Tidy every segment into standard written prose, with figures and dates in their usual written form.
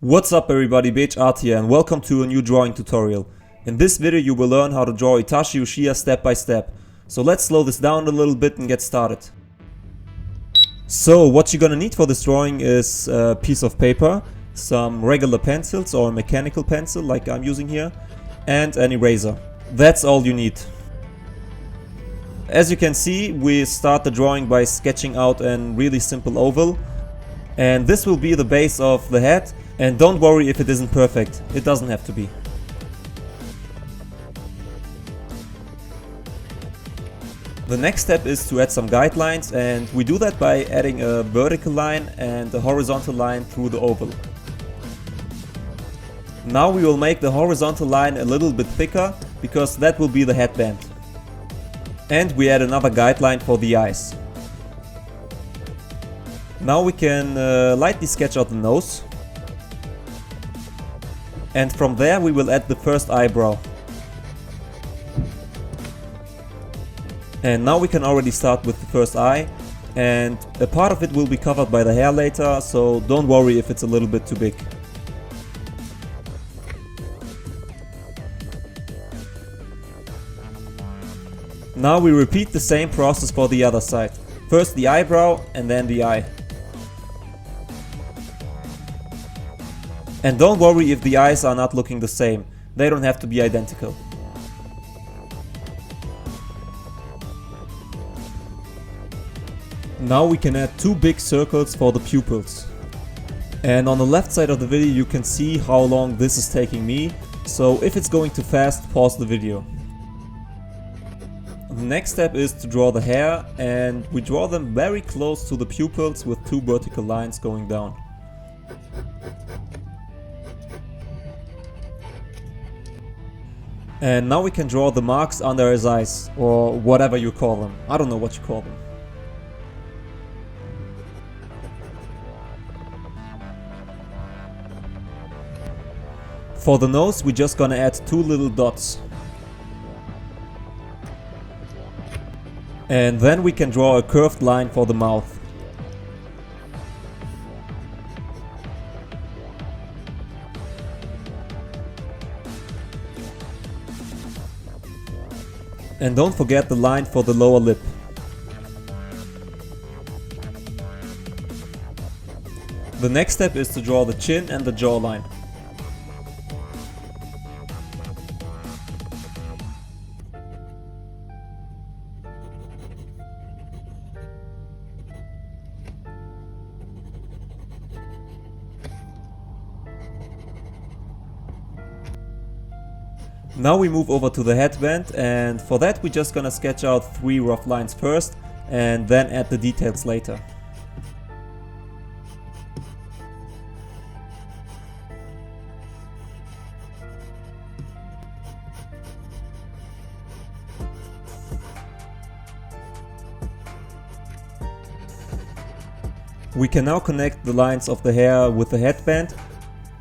What's up everybody, BHart here and welcome to a new drawing tutorial. In this video you will learn how to draw ITACHI UCHIHA step by step. So let's slow this down a little bit and get started. So what you're gonna need for this drawing is a piece of paper, some regular pencils or a mechanical pencil like I'm using here, and an eraser. That's all you need. As you can see, we start the drawing by sketching out a really simple oval. And this will be the base of the head. And don't worry if it isn't perfect, it doesn't have to be. The next step is to add some guidelines, and we do that by adding a vertical line and a horizontal line through the oval. Now we will make the horizontal line a little bit thicker, because that will be the headband. And we add another guideline for the eyes. Now we can lightly sketch out the nose. And from there we will add the first eyebrow. And now we can already start with the first eye, and a part of it will be covered by the hair later, so don't worry if it's a little bit too big. Now we repeat the same process for the other side. First the eyebrow and then the eye. And don't worry if the eyes are not looking the same, they don't have to be identical. Now we can add two big circles for the pupils. And on the left side of the video you can see how long this is taking me, so if it's going too fast, pause the video. The next step is to draw the hair, and we draw them very close to the pupils with two vertical lines going down. And now we can draw the marks under his eyes, or whatever you call them. I don't know what you call them. For the nose, we're just gonna add two little dots. And then we can draw a curved line for the mouth. And don't forget the line for the lower lip. The next step is to draw the chin and the jawline. Now we move over to the headband, and for that we're just gonna sketch out three rough lines first and then add the details later. We can now connect the lines of the hair with the headband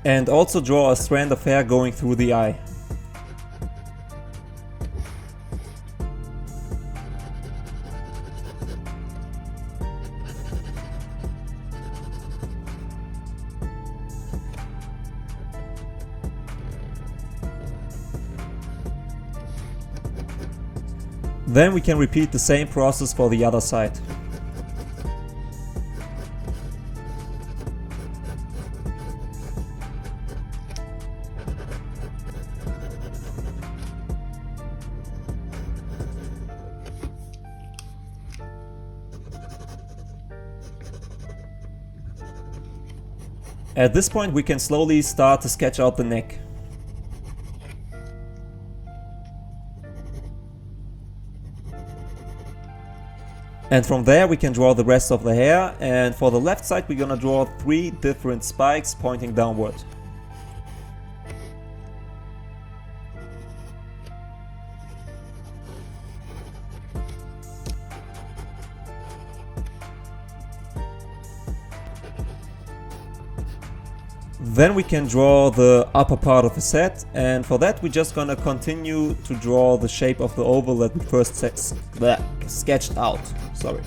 and also draw a strand of hair going through the eye. Then we can repeat the same process for the other side. At this point we can slowly start to sketch out the neck. And from there we can draw the rest of the hair, and for the left side we're gonna draw three different spikes pointing downward. Then we can draw the upper part of his head, and for that we're just gonna continue to draw the shape of the oval that we first sketched out. Sorry.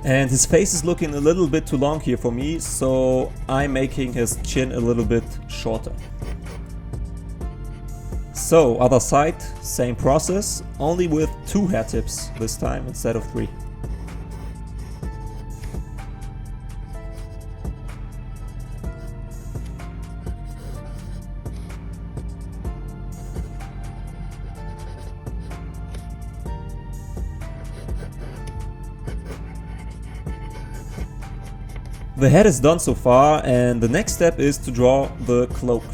And his face is looking a little bit too long here for me, so I'm making his chin a little bit shorter. So, other side, same process, only with 2 hair tips this time instead of 3. The head is done so far, and the next step is to draw the cloak.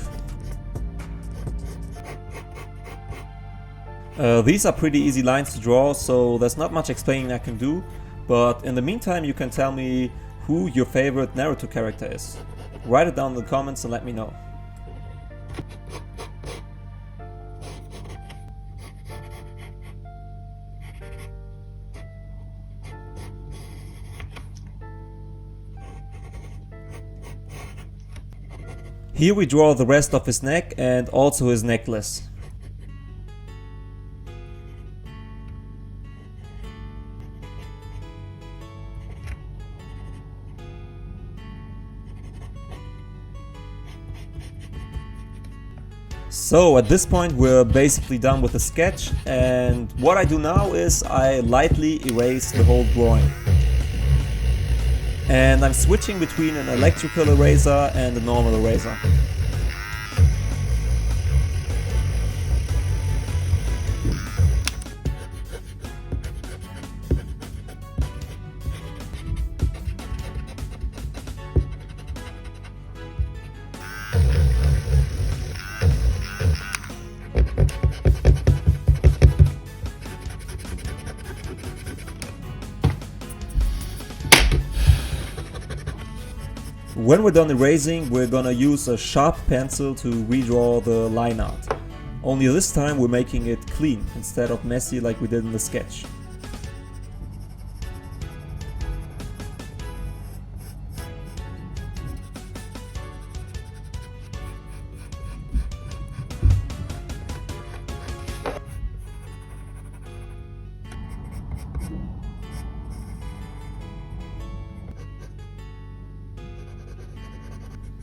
These are pretty easy lines to draw, so there's not much explaining I can do, but in the meantime you can tell me who your favorite Naruto character is. Write it down in the comments and let me know. Here we draw the rest of his neck and also his necklace. So at this point we're basically done with the sketch, and what I do now is I lightly erase the whole drawing. And I'm switching between an electrical eraser and a normal eraser. When we're done erasing, we're gonna use a sharp pencil to redraw the line art. Only this time we're making it clean instead of messy like we did in the sketch.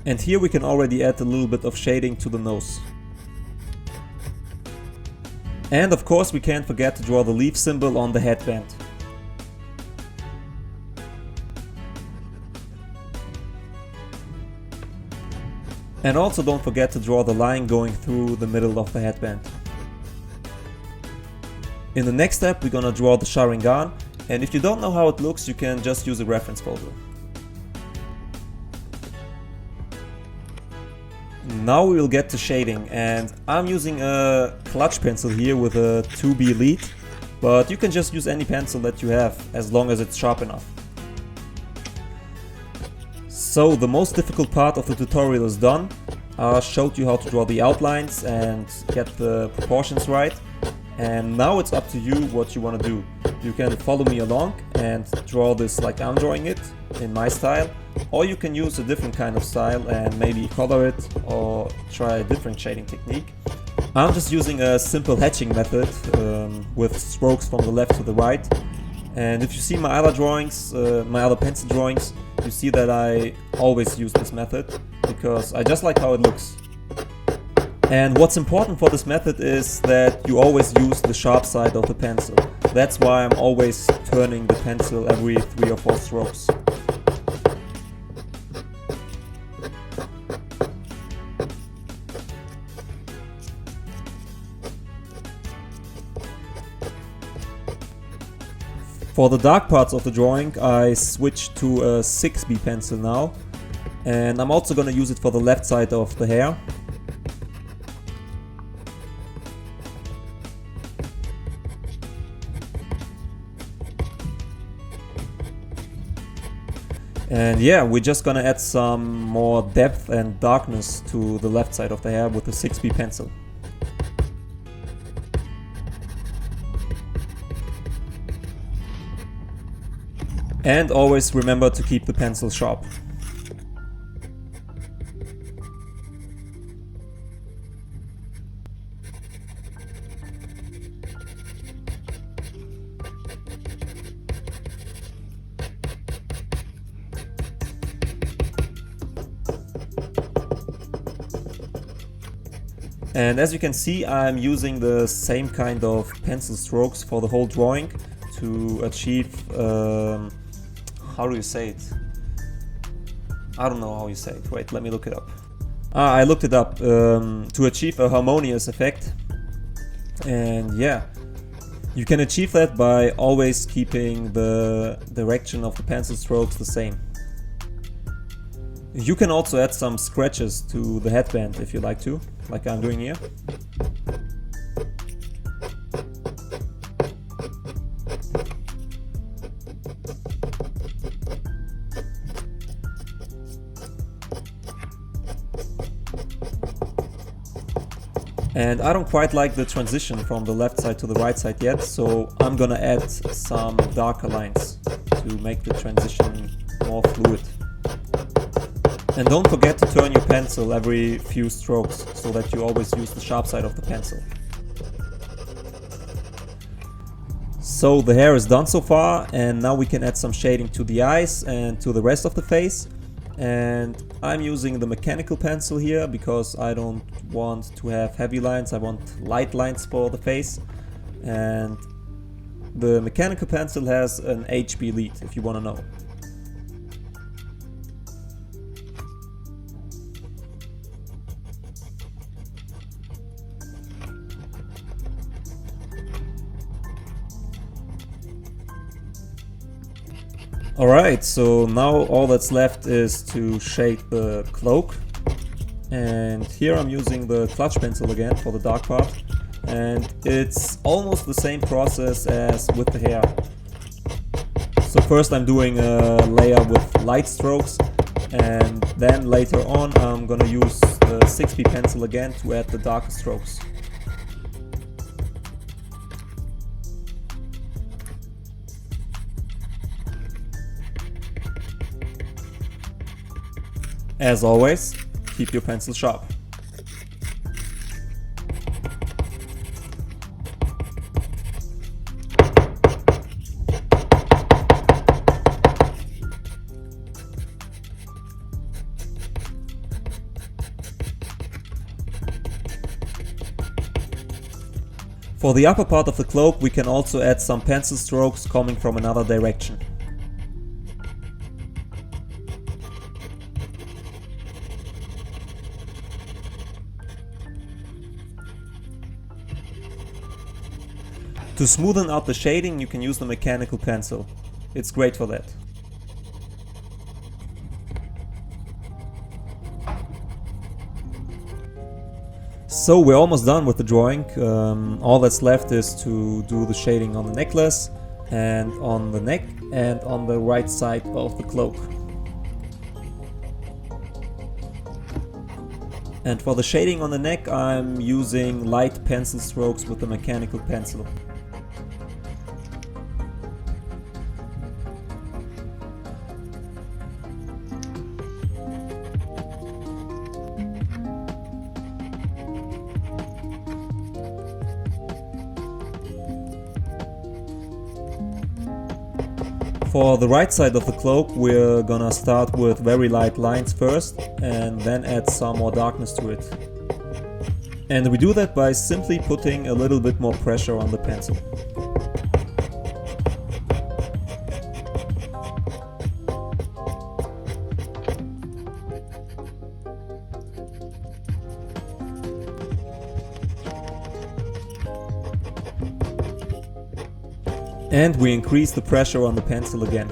And here we can already add a little bit of shading to the nose. And of course we can't forget to draw the leaf symbol on the headband. And also don't forget to draw the line going through the middle of the headband. In the next step we're gonna draw the Sharingan, and if you don't know how it looks you can just use a reference photo. Now we will get to shading, and I'm using a clutch pencil here with a 2B lead, but you can just use any pencil that you have as long as it's sharp enough. So the most difficult part of the tutorial is done. I showed you how to draw the outlines and get the proportions right, and now it's up to you what you want to do. You can follow me along and draw this like I'm drawing it in my style, or you can use a different kind of style and maybe color it or try a different shading technique. I'm just using a simple hatching method with strokes from the left to the right. And if you see my other drawings, my other pencil drawings, you see that I always use this method because I just like how it looks. And what's important for this method is that you always use the sharp side of the pencil. That's why I'm always turning the pencil every 3 or 4 strokes. For the dark parts of the drawing, I switched to a 6B pencil now, and I'm also gonna use it for the left side of the hair. And yeah, we're just gonna add some more depth and darkness to the left side of the hair with the 6B pencil. And always remember to keep the pencil sharp. And as you can see, I'm using the same kind of pencil strokes for the whole drawing to achieve, how do you say it? I don't know how you say it. Wait, let me look it up. I looked it up, to achieve a harmonious effect. And yeah, you can achieve that by always keeping the direction of the pencil strokes the same. You can also add some scratches to the headband if you like to, like I'm doing here. And I don't quite like the transition from the left side to the right side yet, so I'm gonna add some darker lines to make the transition more fluid. And don't forget to turn your pencil every few strokes so that you always use the sharp side of the pencil. So the hair is done so far, and now we can add some shading to the eyes and to the rest of the face. And I'm using the mechanical pencil here because I don't want to have heavy lines, I want light lines for the face. And the mechanical pencil has an HB lead if you want to know. Alright, so now all that's left is to shade the cloak. And here I'm using the clutch pencil again for the dark part. And it's almost the same process as with the hair. So first I'm doing a layer with light strokes, and then later on I'm gonna use the 6B pencil again to add the darker strokes. As always, keep your pencil sharp. For the upper part of the cloak, we can also add some pencil strokes coming from another direction. To smoothen out the shading, you can use the mechanical pencil. It's great for that. So we're almost done with the drawing. All that's left is to do the shading on the necklace and on the neck and on the right side of the cloak. And for the shading on the neck, I'm using light pencil strokes with the mechanical pencil. For the right side of the cloak, we're gonna start with very light lines first and then add some more darkness to it. And we do that by simply putting a little bit more pressure on the pencil. And we increase the pressure on the pencil again.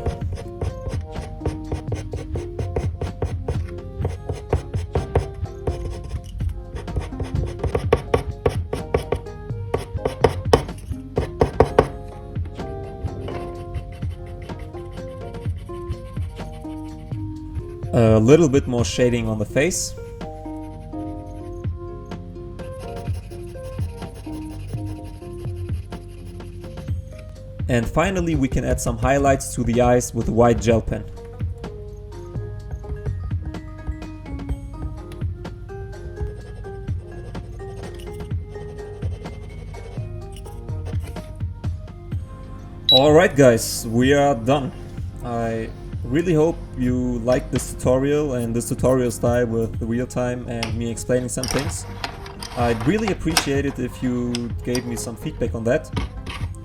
A little bit more shading on the face. And finally we can add some highlights to the eyes with a white gel pen. Alright guys, we are done. I really hope you liked this tutorial and this tutorial style with the real time and me explaining some things. I'd really appreciate it if you gave me some feedback on that.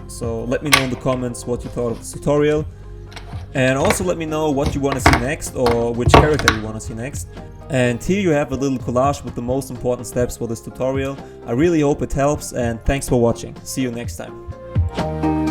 So let me know in the comments what you thought of this tutorial. And also let me know what you want to see next, or which character you want to see next. And here you have a little collage with the most important steps for this tutorial. I really hope it helps, and thanks for watching. See you next time.